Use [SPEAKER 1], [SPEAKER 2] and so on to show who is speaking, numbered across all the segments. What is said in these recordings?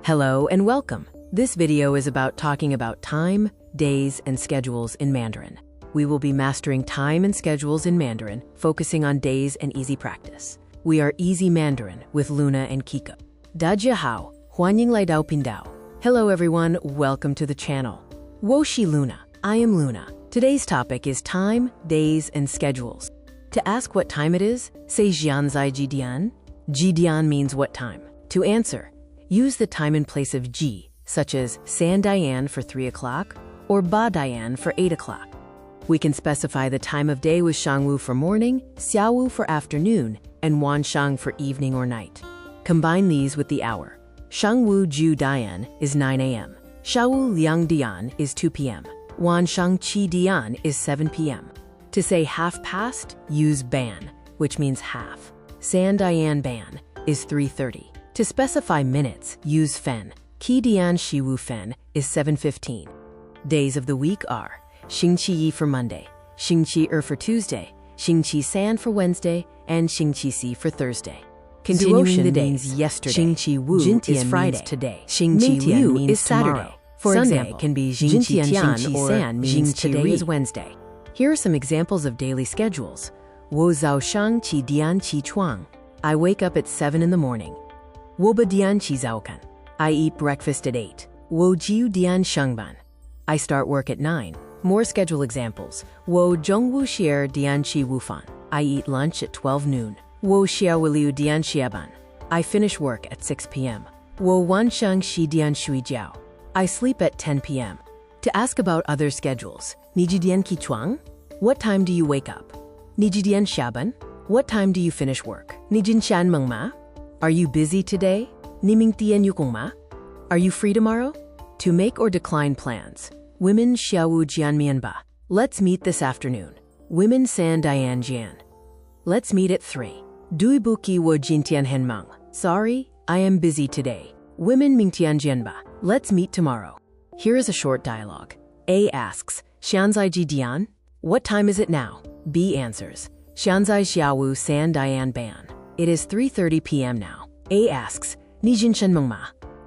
[SPEAKER 1] Hello and welcome. This video is about talking about time, days, and schedules in Mandarin. We will be mastering time and schedules in Mandarin, focusing on days and easy practice. We are Easy Mandarin with Luna and Kiko. 大家好，欢迎来到频道. Hello everyone, welcome to the channel. 我是 Luna, I am Luna. Today's topic is time, days, and schedules. To ask what time it is, say jianzai jidian. Jidian means what time. To answer, use the time in place of ji, such as san dian for 3 o'clock or ba dian for 8 o'clock. We can specify the time of day with shangwu for morning, xiaowu for afternoon, and wanshang for evening or night. Combine these with the hour. Shangwu ju dian is 9 a.m. Xiaowu liang dian is 2 p.m. Wanshang qi dian is 7 p.m. To say half past, use ban, which means half. San dian ban is 3:30. To specify minutes, use fen. Qi dian shiwu fen is 7:15. Days of the week are Xingqi Yi for Monday, Xingqi Er for Tuesday, Xingqi San for Wednesday, and Xingqi Si for Thursday. Continuing the days, yesterday. Xingqi Wu is Friday. Today. Xingqi Liu is Saturday. For Sunday example, can be Xingqi Tian or San means today is Wednesday. Here are some examples of daily schedules. 我早上七点起床. I wake up at 7 in the morning. 我八点起早餐. I eat breakfast at 8. 我九点上班. I start work at 9. More schedule examples. 我中午12点起午饭. I eat lunch at 12 noon. 我下午6点下班. I finish work at 6 p.m. 我晚上10点睡觉. I sleep at 10 p.m. To ask about other schedules, 你几点起床? What time do you wake up? 你几点下班? What time do you finish work? 你今天忙吗? Are you busy today? 你明天有空吗? Are you free tomorrow? To make or decline plans. Women xiaowu jian mianba. Let's meet this afternoon. Women san dian jian. Let's meet at 3. Dui buki wo jintian henmang. Sorry, I am busy today. Women mingtian jianba. Let's meet tomorrow. Here is a short dialogue. A asks, Xianzai ji dian? What time is it now? B answers, Xianzai xiaowu san dian ban. It is 3:30 p.m. now. A asks, Ni jin shenmeng ma?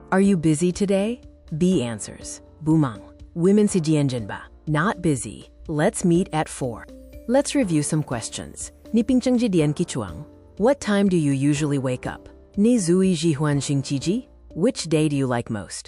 [SPEAKER 1] Are you busy today? B answers, Bumang. Women si jianjinba. Not busy. Let's meet at 4. Let's review some questions. Ni pingcheng ji dian ki chuang? What time do you usually wake up? Ni zui ji huan xing qi ji? Which day do you like most?